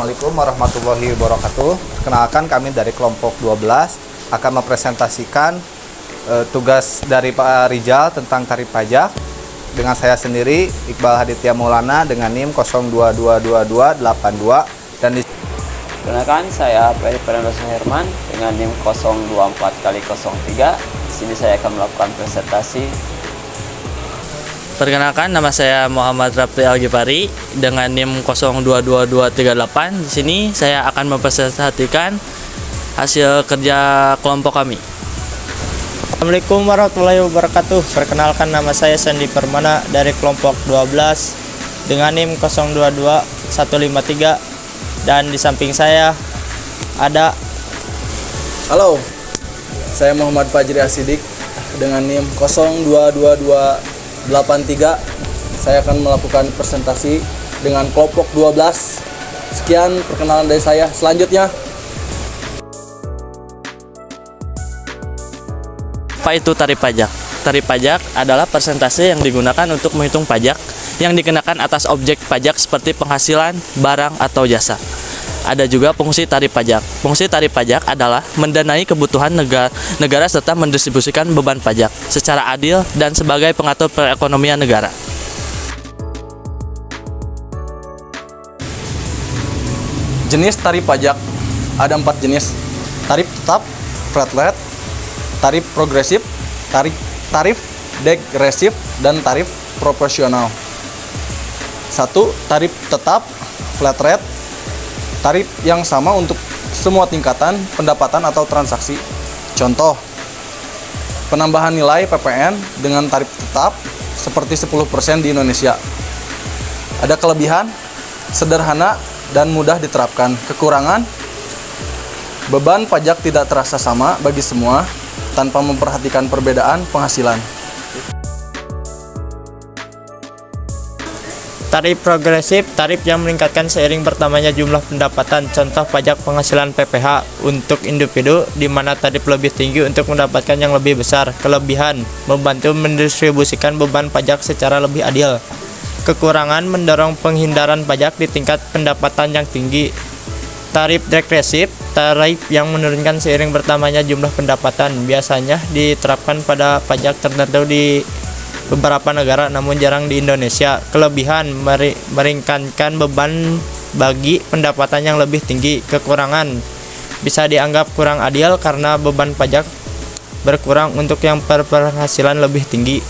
Assalamualaikum warahmatullahi wabarakatuh. Kenalkan, kami dari kelompok 12 akan mempresentasikan tugas dari Pak Rijal tentang tarif pajak dengan saya sendiri Iqbal Haditya Maulana dengan NIM 02222282 dan di Perkenalkan, saya Ferry Fernandosa Herman dengan NIM 024x03. Di sini saya akan melakukan presentasi. Perkenalkan, nama saya Muhammad Rapli Al-Ghifari dengan NIM 022238. Di sini saya akan mempresentasikan hasil kerja kelompok kami. Assalamualaikum warahmatullahi wabarakatuh. Perkenalkan, nama saya Sandi Permana dari kelompok 12 dengan NIM 022153 dan di samping saya ada Halo, saya Muhammad Fajri Asidik dengan NIM 022283. Saya akan melakukan presentasi dengan kelompok 12. Sekian perkenalan dari saya. Selanjutnya, Apa itu tarif pajak? Tarif pajak adalah persentase yang digunakan untuk menghitung pajak yang dikenakan atas objek pajak seperti penghasilan, barang, atau jasa. Ada juga fungsi tarif pajak. Fungsi tarif pajak adalah mendanai kebutuhan negara serta mendistribusikan beban pajak secara adil dan sebagai pengatur perekonomian negara. jenis tarif pajak ada 4 jenis: tarif tetap, flat rate, tarif progresif, tarif degresif, dan tarif proporsional. 1. Tarif tetap flat rate, tarif yang sama untuk semua tingkatan pendapatan atau transaksi. Contoh, penambahan nilai PPN dengan tarif tetap seperti 10% di Indonesia. Ada kelebihan, sederhana dan mudah diterapkan. Kekurangan, beban pajak tidak terasa sama bagi semua tanpa memperhatikan perbedaan penghasilan. tarif progresif, tarif yang meningkatkan seiring bertambahnya jumlah pendapatan. Contoh pajak penghasilan PPH untuk individu di mana tarif lebih tinggi untuk mendapatkan yang lebih besar. Kelebihan, membantu mendistribusikan beban pajak secara lebih adil. Kekurangan, mendorong penghindaran pajak di tingkat pendapatan yang tinggi. Tarif degresif, tarif yang menurunkan seiring bertambahnya jumlah pendapatan, biasanya diterapkan pada pajak tertentu di beberapa negara namun jarang di Indonesia. Kelebihan, meringankan beban bagi pendapatan yang lebih tinggi. Kekurangan, bisa dianggap kurang adil karena beban pajak berkurang untuk yang berpenghasilan lebih tinggi.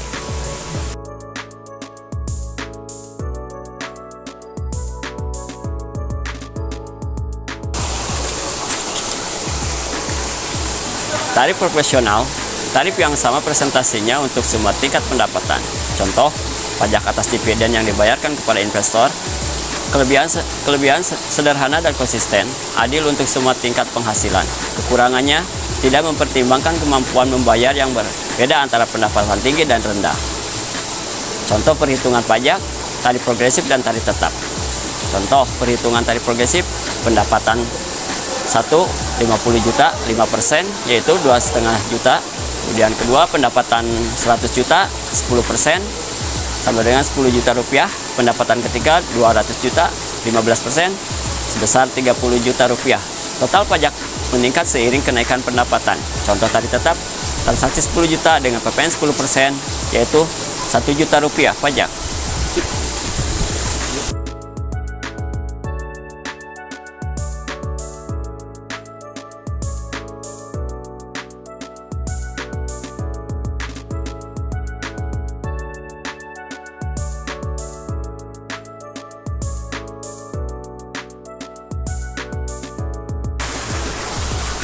Tarif proporsional, tarif yang sama presentasinya untuk semua tingkat pendapatan. Contoh, pajak atas dividen yang dibayarkan kepada investor. Kelebihan sederhana dan konsisten, adil untuk semua tingkat penghasilan. Kekurangannya, tidak mempertimbangkan kemampuan membayar yang berbeda antara pendapatan tinggi dan rendah. Contoh perhitungan pajak, tarif progresif dan tarif tetap. Contoh perhitungan tarif progresif, pendapatan 50 juta, 5%, yaitu 2,5 juta. Kemudian kedua, pendapatan 100 juta, 10%, sama dengan 10 juta rupiah. Pendapatan ketiga, 200 juta, 15%, sebesar 30 juta rupiah. Total pajak meningkat seiring kenaikan pendapatan. Contoh tarif tetap, transaksi 10 juta dengan PPN 10%, yaitu 1 juta rupiah pajak.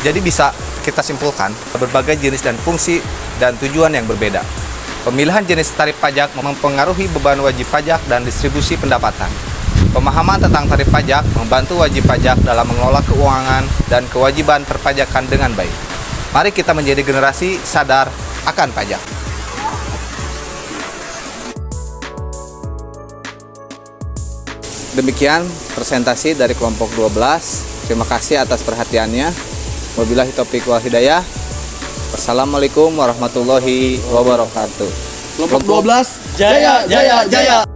Jadi bisa kita simpulkan berbagai jenis dan fungsi dan tujuan yang berbeda. Pemilihan jenis tarif pajak mempengaruhi beban wajib pajak dan distribusi pendapatan. Pemahaman tentang tarif pajak membantu wajib pajak dalam mengelola keuangan dan kewajiban perpajakan dengan baik. Mari kita menjadi generasi sadar akan pajak. Demikian presentasi dari kelompok 12. Terima kasih atas perhatiannya. Wabillahi taufiq wal hidayah. Wassalamualaikum warahmatullahi wabarakatuh. Kelompok 12, jaya, jaya, jaya.